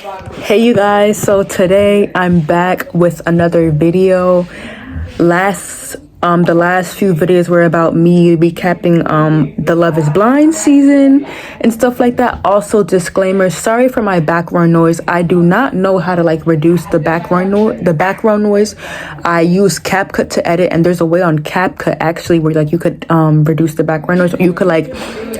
Hey you guys, so today I'm back with another video. The last few videos were about me recapping the Love is Blind season and stuff like that. Also, disclaimer, sorry for my background noise. I do not know how to reduce the background noise. I use CapCut to edit, and there's a way on CapCut actually where you could reduce the background noise, or you could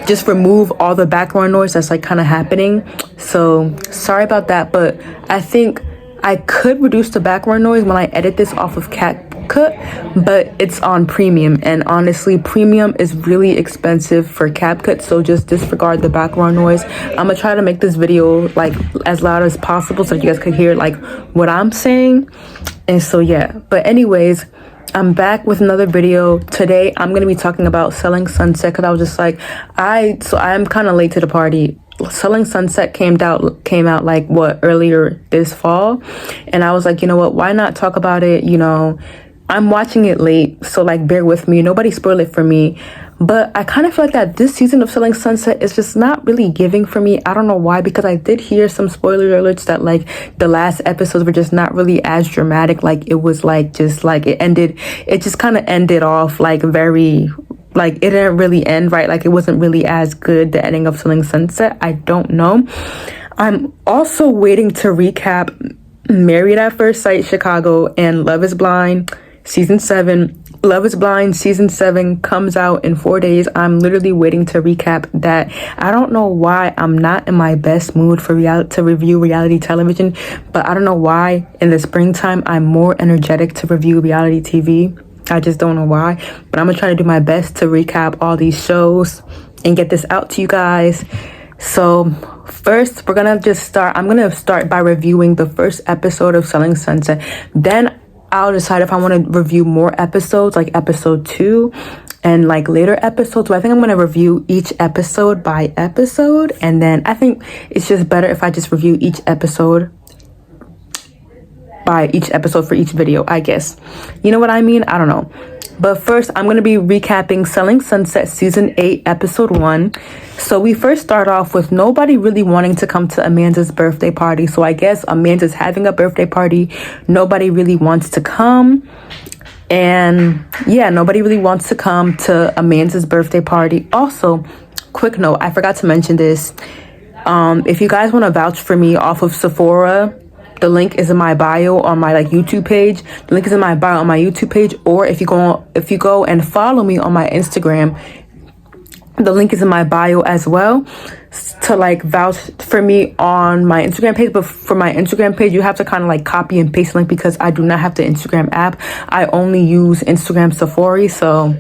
just remove all the background noise that's kind of happening. So sorry about that, but I think I could reduce the background noise when I edit this off of CapCut, but it's on premium, and honestly premium is really expensive for CapCut, so just disregard the background noise. I'm gonna try to make this video as loud as possible so that you guys could hear what I'm saying. And so yeah, but anyways, I'm back with another video. Today I'm gonna be talking about Selling Sunset, because I was just I'm kind of late to the party. Selling Sunset came out earlier this fall, and I was like, you know what, why not talk about it? I'm watching it late, so bear with me. Nobody spoil it for me. But I kind of feel that this season of Selling Sunset is just not really giving for me. I don't know why, because I did hear some spoiler alerts that the last episodes were just not really as dramatic. It was it just kind of ended off very, it didn't really end right. It wasn't really as good, the ending of Selling Sunset. I don't know. I'm also waiting to recap Married at First Sight Chicago and Love is Blind Season 7. Love is Blind Season 7 comes out in 4 days. I'm literally waiting to recap that. I don't know why I'm not in my best mood for to review reality television, but I don't know why in the springtime I'm more energetic to review reality TV. I just don't know why, but I'm gonna try to do my best to recap all these shows and get this out to you guys. So first, I'm gonna start by reviewing the first episode of Selling Sunset. Then I'll decide if I want to review more episodes, like episode 2 and later episodes. So I think I'm going to review each episode by episode, and then I think it's just better if I just review each episode by each episode for each video, I guess. You know what I mean? I don't know. But first, I'm going to be recapping Selling Sunset Season 8, Episode 1. So we first start off with nobody really wanting to come to Amanda's birthday party. So I guess Amanda's having a birthday party. Nobody really wants to come. And yeah, nobody really wants to come to Amanda's birthday party. Also, quick note, I forgot to mention this. If you guys want to vouch for me off of Sephora, the link is in my bio on my YouTube page. The link is in my bio on my YouTube page, or if you go and follow me on my Instagram, the link is in my bio as well to vouch for me on my Instagram page. But for my Instagram page, you have to kind of copy and paste the link, because I do not have the Instagram app. I only use Instagram Safari. So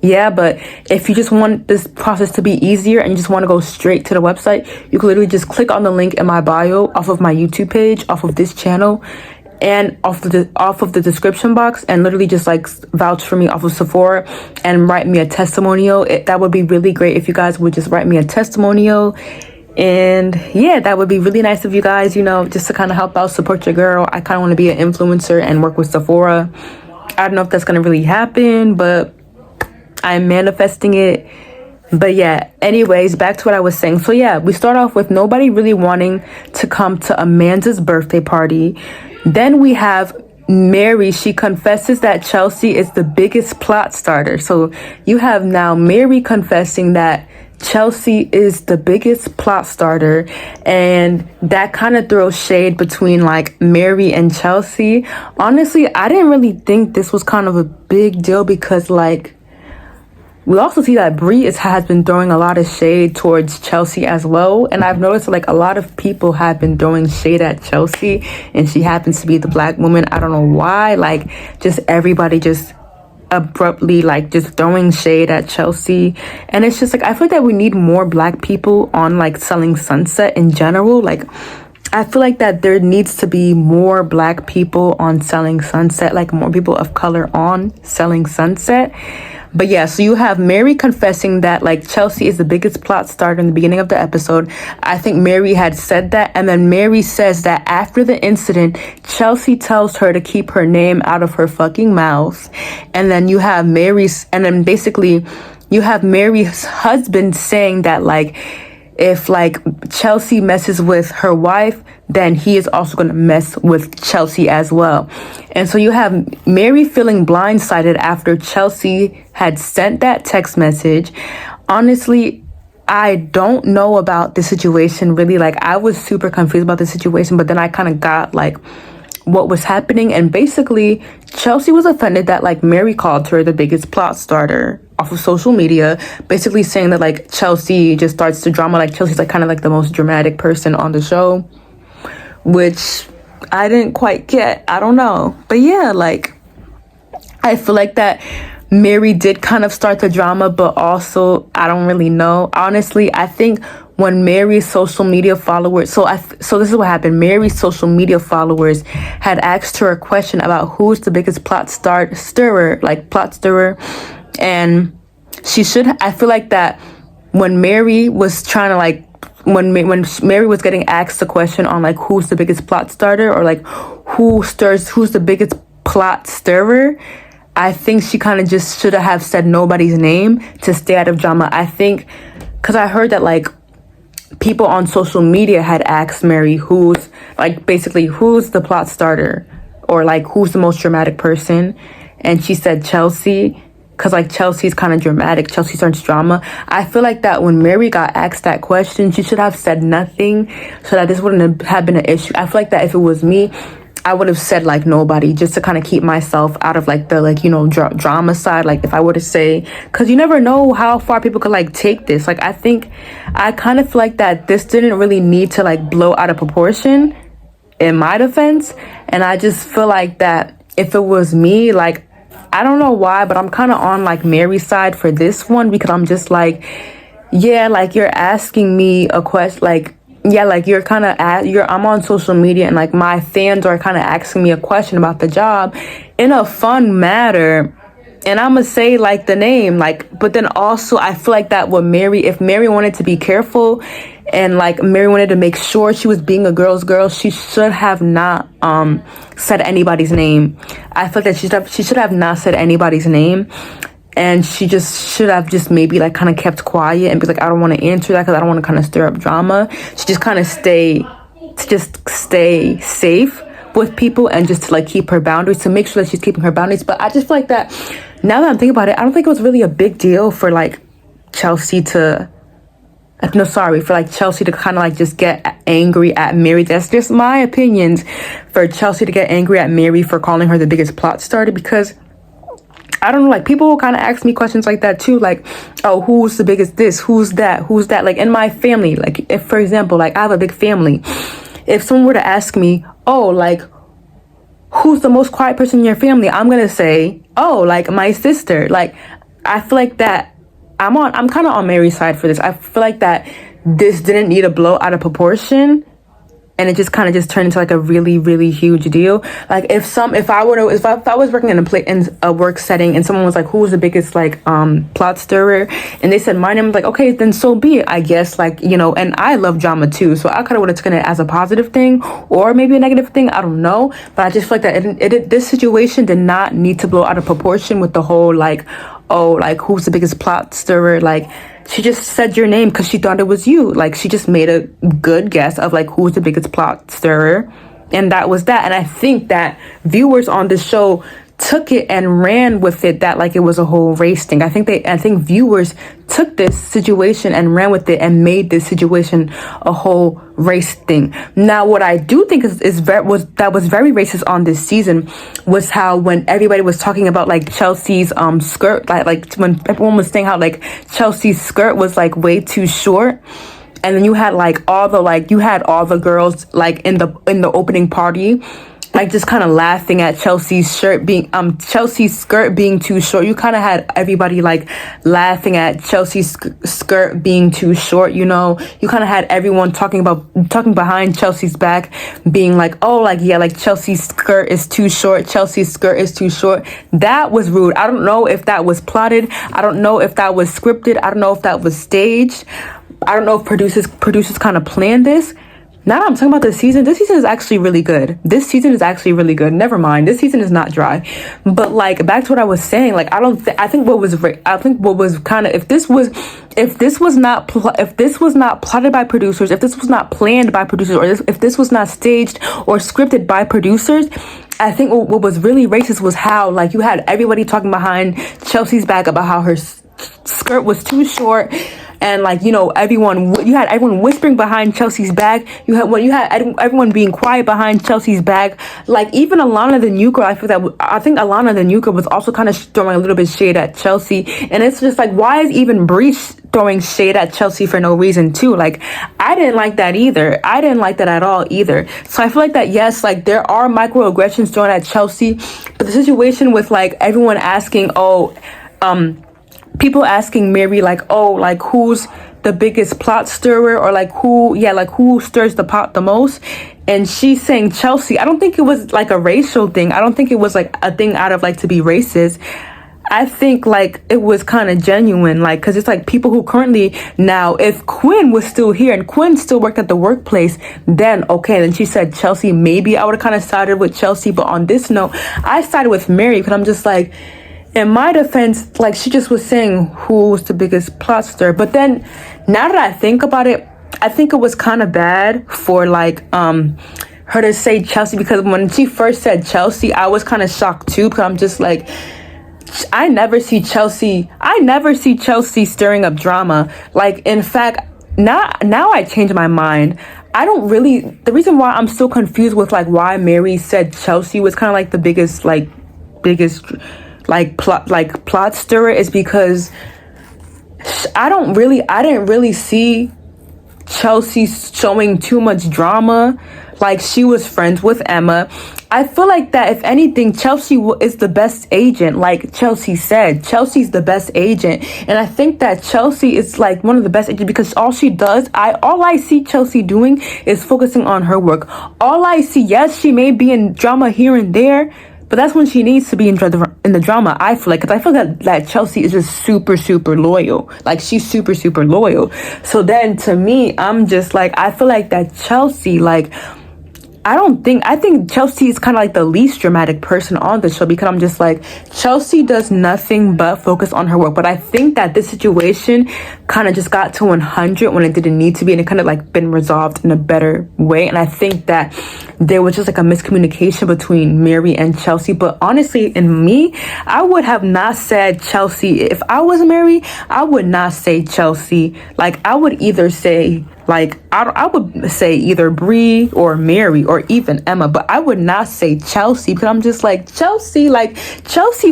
yeah, but if you just want this process to be easier and you just want to go straight to the website, you can literally just click on the link in my bio off of my YouTube page, off of this channel, and off of the description box, and literally just vouch for me off of Sephora and write me a testimonial. That would be really great if you guys would just write me a testimonial. And yeah, that would be really nice of you guys, just to kind of help out, support your girl. I kind of want to be an influencer and work with Sephora. I don't know if that's going to really happen, but I'm manifesting it. But yeah, anyways, back to what I was saying. So yeah, we start off with nobody really wanting to come to Amanda's birthday party. Then we have Mary. She confesses that Chelsea is the biggest plot starter. So you have now Mary confessing that Chelsea is the biggest plot starter, and that kind of throws shade between Mary and Chelsea. Honestly, I didn't really think this was kind of a big deal, because we also see that Bree has been throwing a lot of shade towards Chelsea as well. And I've noticed a lot of people have been throwing shade at Chelsea, and she happens to be the black woman. I don't know why. Just everybody just abruptly just throwing shade at Chelsea. And it's just I feel that we need more black people on Selling Sunset in general. I feel that there needs to be more black people on Selling Sunset, more people of color on Selling Sunset. But yeah, so you have Mary confessing that Chelsea is the biggest plot starter in the beginning of the episode. I think Mary had said that, and then Mary says that after the incident, Chelsea tells her to keep her name out of her fucking mouth. And then you have basically you have Mary's husband saying that if like Chelsea messes with her wife, then he is also going to mess with Chelsea as well. And so you have Mary feeling blindsided after Chelsea had sent that text message. Honestly, I don't know about the situation really. Like, I was super confused about the situation, but then I kind of got like what was happening. And basically, Chelsea was offended that like Mary called her the biggest plot starter off of social media, basically saying that like Chelsea just starts the drama. Like, Chelsea's like kind of like the most dramatic person on the show, which I didn't quite get. I don't know. But yeah, like, I feel like that Mary did kind of start the drama, but also I don't really know. Honestly, I think when Mary's social media followers, so this is what happened. Mary's social media followers had asked her a question about who's the biggest plot stirrer, and I feel like that when Mary was trying to like, when Mary was getting asked the question on like who's the biggest plot starter, or like who's the biggest plot stirrer, I think she kind of just should have said nobody's name to stay out of drama. I think, because I heard that like people on social media had asked Mary who's the plot starter, or like who's the most dramatic person, and she said Chelsea, because like Chelsea's kind of dramatic. Chelsea starts drama. I feel like that when Mary got asked that question, she should have said nothing so that this wouldn't have been an issue. I feel like that if it was me, I would have said like nobody, just to kind of keep myself out of like the like, you know, drama side. Like, if I were to say, because you never know how far people could like take this. Like, I kind of feel like that this didn't really need to like blow out of proportion in my defense. And I just feel like that if it was me, like, I don't know why, but I'm kind of on like Mary's side for this one, because I'm just like, yeah, like you're asking me a question, like, yeah, like I'm on social media and like my fans are kind of asking me a question about the job in a fun manner, and I'm gonna say like the name, like, but then also I feel like that if Mary wanted to be careful and like Mary wanted to make sure she was being a girl's girl, she should have not said anybody's name. I feel that she should have not said anybody's name. And she just should have just maybe like kind of kept quiet and be like, I don't want to answer that because I don't want to kind of stir up drama. She just kind of stay safe with people and just to like keep her boundaries, to make sure that she's keeping her boundaries. But I just feel like that now that I'm thinking about it, I don't think it was really a big deal for like Chelsea to kind of like just get angry at Mary. That's just my opinions, for Chelsea to get angry at Mary for calling her the biggest plot starter, because I don't know, like people will kind of ask me questions like that too, like, oh, who's the biggest this, who's that, like in my family. Like, if for example, like I have a big family, if someone were to ask me, oh, like who's the most quiet person in your family, I'm gonna say, oh, like my sister. Like, I feel like that I'm kind of on Mary's side for this. I feel like that this didn't need to blow out of proportion, and it just kind of just turned into like a really, really huge deal. Like, if I was working in a work setting and someone was like, who was the biggest like plot stirrer, and they said my name, like, okay, then so be it, I guess. Like, you know, and I love drama too, so I kind of would have taken it as a positive thing or maybe a negative thing, I don't know. But I just feel like that this situation did not need to blow out of proportion with the whole like, oh, like who's the biggest plot stirrer. Like, she just said your name because she thought it was you. Like, she just made a good guess of like who's the biggest plot stirrer, and that was that. And I think that viewers on this show took it and ran with it, that like it was a whole race thing. I think viewers took this situation and ran with it and made this situation a whole race thing. Now, what I do think was very racist on this season was how when everybody was talking about like Chelsea's skirt, like when everyone was saying how like Chelsea's skirt was like way too short. And then you had all the girls like in the opening party, like just kind of laughing at Chelsea's skirt being too short. You kind of had everybody like laughing at Chelsea's skirt being too short, you know. You kind of had everyone talking behind Chelsea's back, being like, oh, like, yeah, like Chelsea's skirt is too short. Chelsea's skirt is too short. That was rude. I don't know if that was plotted. I don't know if that was scripted. I don't know if that was staged. I don't know if producers kind of planned this. Now that I'm talking about this season is actually really good. This season is actually really good. Never mind, this season is not dry. But like, back to what I was saying, like, I think what was kind of, if this was not plotted by producers, if this was not planned by producers, or if this was not staged or scripted by producers, I think what was really racist was how, like, you had everybody talking behind Chelsea's back about how her skirt was too short. And like, you know, you had everyone whispering behind Chelsea's back. You had everyone being quiet behind Chelsea's back. Like, even Alana the new girl, I think Alana the new girl was also kind of throwing a little bit shade at Chelsea. And it's just like, why is even Bree throwing shade at Chelsea for no reason too? Like, I didn't like that either. I didn't like that at all either. So I feel like that, yes, like, there are microaggressions thrown at Chelsea, but the situation with like everyone asking, people asking Mary, like, oh, like, who's the biggest plot stirrer, or like who stirs the pot the most, and she's saying Chelsea. I don't think it was like a racial thing. I don't think it was like a thing out of like to be racist. I think like it was kind of genuine, like, because it's like people who currently, now if Quinn was still here and Quinn still worked at the workplace, then okay, then she said Chelsea, maybe I would have kind of sided with Chelsea. But on this note, I sided with Mary, because I'm just like, in my defense, like, she just was saying who's the biggest plot stir. But then, now that I think about it, I think it was kind of bad for like her to say Chelsea, because when she first said Chelsea, I was kind of shocked too, because I'm just like, I never see Chelsea stirring up drama. Like, in fact, now I changed my mind. The reason why I'm still confused with like why Mary said Chelsea was kind of like the biggest plot stirrer is because I didn't really see Chelsea showing too much drama. Like, she was friends with Emma. I feel like that, if anything, Chelsea is the best agent. Like Chelsea said, Chelsea's the best agent. And I think that Chelsea is like one of the best agents, because all I see Chelsea doing is focusing on her work. All I see, yes, she may be in drama here and there, but that's when she needs to be in the drama, I feel like. Because I feel that Chelsea is just super, super loyal. Like, she's super, super loyal. So then, to me, I'm just like, I feel like that Chelsea, like, I think Chelsea is kind of like the least dramatic person on the show, because I'm just like, Chelsea does nothing but focus on her work. But I think that this situation kind of just got to 100 when it didn't need to be, and it kind of like been resolved in a better way. And I think that there was just like a miscommunication between Mary and Chelsea. But honestly, in me, I would have not said Chelsea. If I was Mary, I would not say Chelsea. Like, I would either say, like, I would say either Bree or Mary or even Emma, but I would not say Chelsea, because I'm just like, Chelsea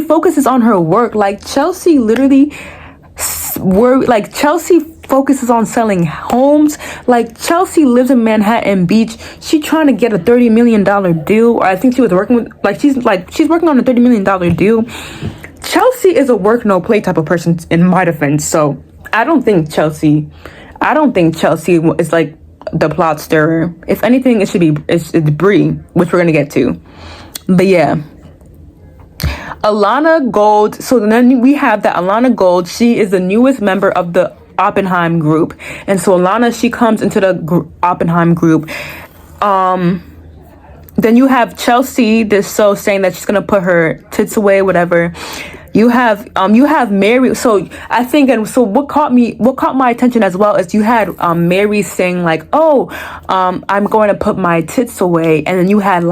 focuses on her work. Like, Chelsea literally Chelsea focuses on selling homes. Like, Chelsea lives in Manhattan Beach. She's trying to get a $30 million deal, or I think she was working with, she's working on a $30 million deal. Chelsea is a work no play type of person, in my defense. So I don't think Chelsea is like the plot stirrer. If anything, it's Bree, which we're gonna get to. But yeah, Alana Gold. So then we have that Alana Gold. She is the newest member of the Oppenheim group, and so Alana, she comes into the Oppenheim group. Then you have Chelsea, saying that she's gonna put her tits away, whatever. You have Mary. So I think, and so what caught my attention as well is you had Mary saying like, oh, I'm going to put my tits away, and then you had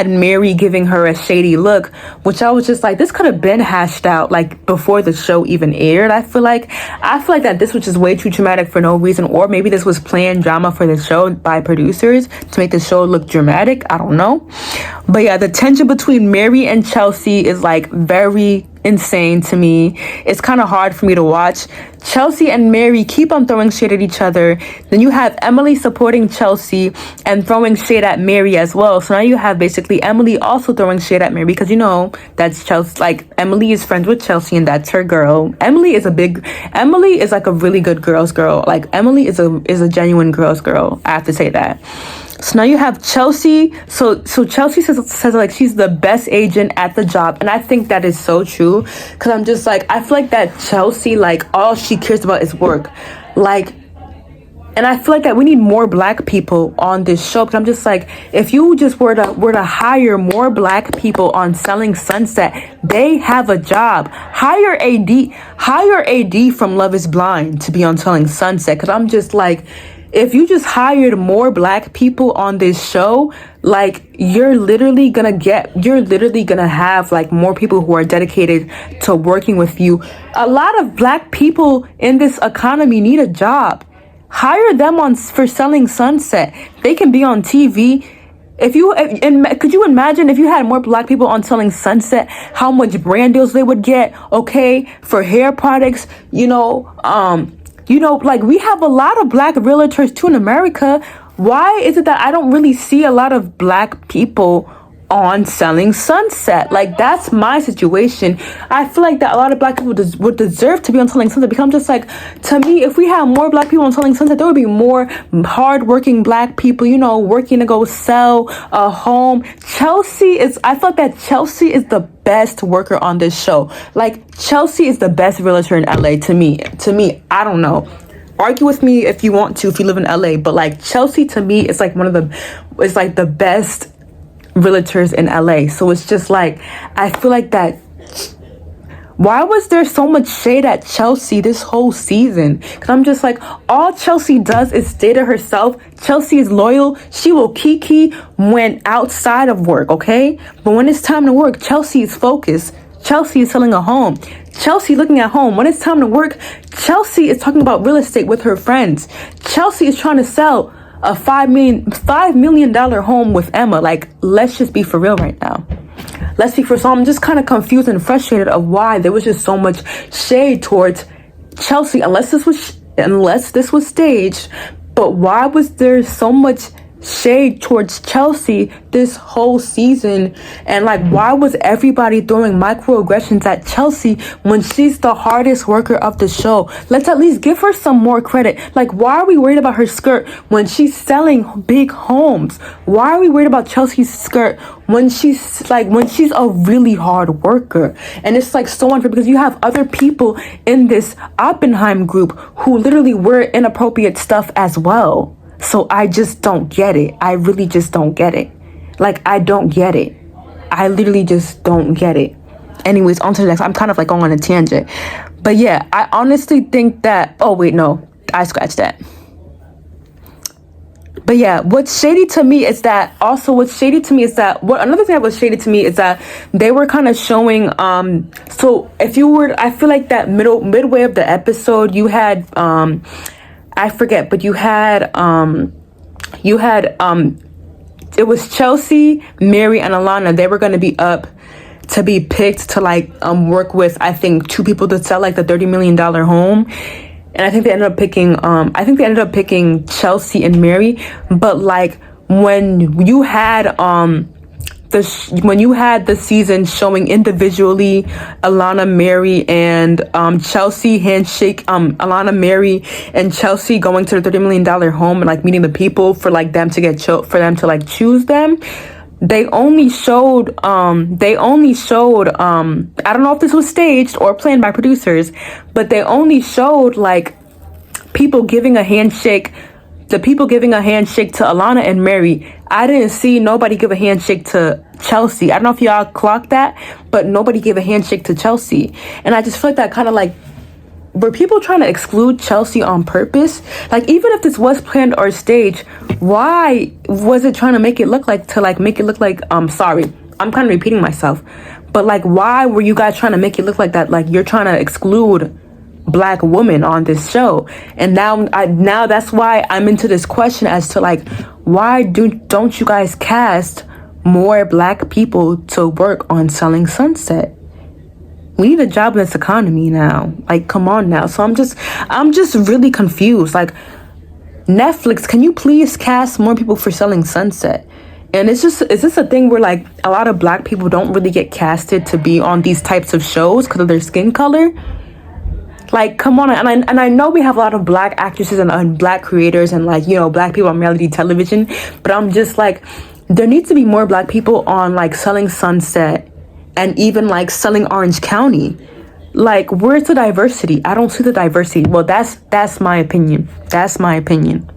Mary giving her a shady look, which I was just like, this could have been hashed out like before the show even aired. I feel like that this was just way too traumatic for no reason, or maybe this was planned drama for the show by producers to make the show look dramatic. I don't know. But yeah, the tension between Mary and Chelsea is like very insane to me. It's kind of hard for me to watch. Chelsea and Mary keep on throwing shade at each other. Then you have Emily supporting Chelsea and throwing shade at Mary as well. So now you have basically Emily also throwing shade at Mary, because you know that's Chelsea. Like, Emily is friends with Chelsea and that's her girl. Emily is like a really good girl's girl. Like, Emily is a genuine girl's girl. I have to say that. So now you have Chelsea. So Chelsea says like she's the best agent at the job, and I think that is so true, because I'm just like, I feel like that Chelsea, like, all she cares about is work. Like, And I feel like that we need more black people on this show, because I'm just like, if you just were to hire more black people on Selling Sunset, they have a job. Hire AD from Love Is Blind to be on Selling Sunset, because I'm just like, if you just hired more black people on this show, like, you're literally gonna have like more people who are dedicated to working with you. A lot of black people in this economy need a job. Hire them on for Selling Sunset. They can be on TV. Could you imagine if you had more black people on Selling Sunset, how much brand deals they would get, okay, for hair products, like, we have a lot of black realtors too in America. Why is it that I don't really see a lot of black people on Selling Sunset? Like, that's my situation. I feel like that a lot of black people would deserve to be on Selling Sunset, because I'm just like, to me, if we had more black people on Selling Sunset, there would be more hardworking black people, working to go sell a home. I feel like that Chelsea is the best worker on this show. Like, Chelsea is the best realtor in LA to me. I don't know. Argue with me if you want to, if you live in LA, but like, Chelsea to me is like the best realtors in LA. So it's just like, I feel like that. Why was there so much shade at Chelsea this whole season? Because I'm just like, all Chelsea does is stay to herself. Chelsea is loyal. She will kiki when outside of work, okay? But when it's time to work, Chelsea is focused. Chelsea is selling a home. Chelsea looking at home. When it's time to work, Chelsea is talking about real estate with her friends. Chelsea is trying to sell a $5 million home with Emma. Like, let's just be for real right now. So I'm just kind of confused and frustrated of why there was just so much shade towards Chelsea, unless this was staged. But why was there so much shade towards Chelsea this whole season? And like, why was everybody throwing microaggressions at Chelsea when she's the hardest worker of the show? Let's at least give her some more credit. Like, why are we worried about her skirt when she's selling big homes? Why are we worried about Chelsea's skirt when she's a really hard worker? And it's like so unfair, because you have other people in this Oppenheim group who literally wear inappropriate stuff as well. So I just don't get it. I really just don't get it. Like, I don't get it. I literally just don't get it. Anyways, on to the next. I'm kind of like going on a tangent. But yeah, I honestly think that... Oh, wait, no. I scratched that. But yeah, what's shady to me is that... Another thing that was shady to me is that they were kind of showing... So if you were... I feel like that midway of the episode, you had... I forget, but you had it was Chelsea, Mary, and Alana. They were going to be up to be picked to like work with, I think, 2 people to sell like the $30 million home. And I think they ended up picking Chelsea and Mary. But like, when you had the season showing individually Alana, Mary, and Chelsea handshake, Alana, Mary, and Chelsea going to the $30 million home and like meeting the people for like them to like choose them. They only showed I don't know if this was staged or planned by producers, but they only showed like people giving a handshake. The people giving a handshake to Alana and Mary. I didn't see nobody give a handshake to Chelsea. I don't know if y'all clocked that, but nobody gave a handshake to Chelsea. And I just feel like that kind of like, were people trying to exclude Chelsea on purpose? Like, even if this was planned or staged, why was it trying to make it look like, sorry, I'm kind of repeating myself, but like, why were you guys trying to make it look like that? Like, you're trying to exclude Black woman on this show. And now that's why I'm into this question as to like, why don't you guys cast more Black people to work on Selling Sunset? We need a job in this economy now. Like, come on now. So I'm just really confused. Like, Netflix, can you please cast more people for Selling Sunset? And is this a thing where like a lot of Black people don't really get casted to be on these types of shows because of their skin color? Like, come on. And I know we have a lot of Black actresses and Black creators and like, Black people on reality television, but I'm just like, there needs to be more Black people on like Selling Sunset and even like Selling Orange County. Like, where's the diversity? I don't see the diversity. Well, that's my opinion. That's my opinion.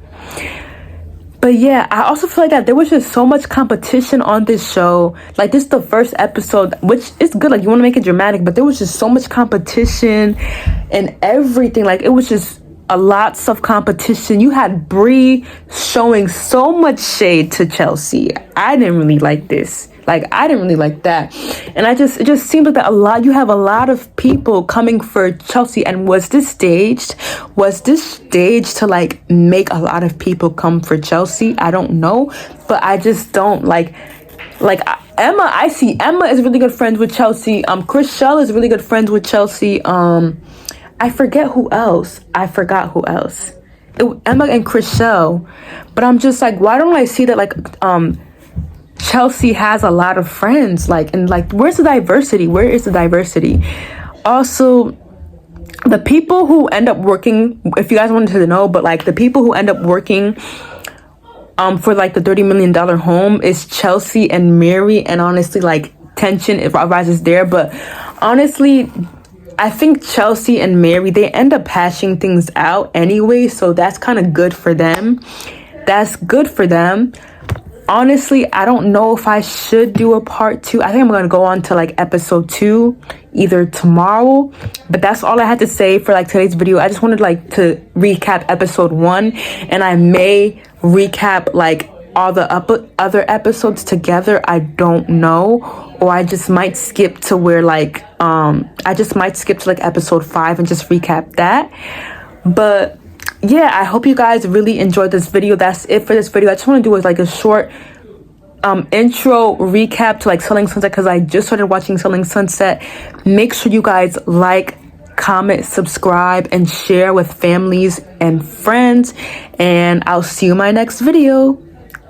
But yeah, I also feel like that there was just so much competition on this show. Like, this is the first episode, which is good. Like, you want to make it dramatic, but there was just so much competition and everything. Like, it was just a lots of competition. You had Brie showing so much shade to Chelsea. I didn't really like this. Like, I didn't really like that. And it just seems like that you have a lot of people coming for Chelsea. And was this staged? Was this staged to like make a lot of people come for Chelsea? I don't know. But I just don't like Emma. I see Emma is really good friends with Chelsea. Chrishell is really good friends with Chelsea. I forgot who else. Emma and Chrishell. But I'm just like, why don't I see that like Chelsea has a lot of friends, like, and like, where's the diversity? Where is the diversity? Also, the people who end up working, if you guys wanted to know, but like the people who end up working for like the $30 million home is Chelsea and Mary. And honestly, like, tension rises there. But honestly, I think Chelsea and Mary, they end up hashing things out anyway. So that's kind of good for them. That's good for them. Honestly, I don't know if I should do a part 2. I think I'm going to go on to like episode 2 either tomorrow. But that's all I had to say for like today's video. I just wanted like to recap episode 1. And I may recap like all the other episodes together. I don't know. Or I just might skip to where like, I just might skip to like episode 5 and just recap that. But yeah, I hope you guys really enjoyed this video. That's it for this video. I just want to do like a short intro recap to like Selling Sunset, because I just started watching Selling Sunset. Make sure you guys like, comment, subscribe, and share with families and friends. And I'll see you in my next video.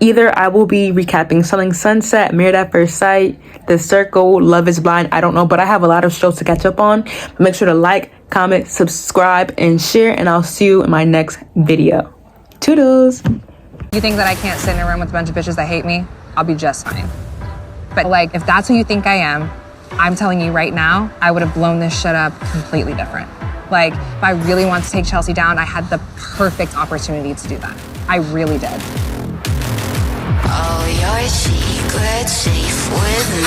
Either I will be recapping Selling Sunset, Married at First Sight, The Circle, Love is Blind. I don't know, but I have a lot of shows to catch up on. Make sure to like, comment, subscribe, and share, and I'll see you in my next video. Toodles. You think that I can't sit in a room with a bunch of bitches that hate me? I'll be just fine. But like, if that's who you think I am, I'm telling you right now, I would have blown this shit up completely different. Like, if I really want to take Chelsea down, I had the perfect opportunity to do that. I really did. All your secrets safe with me.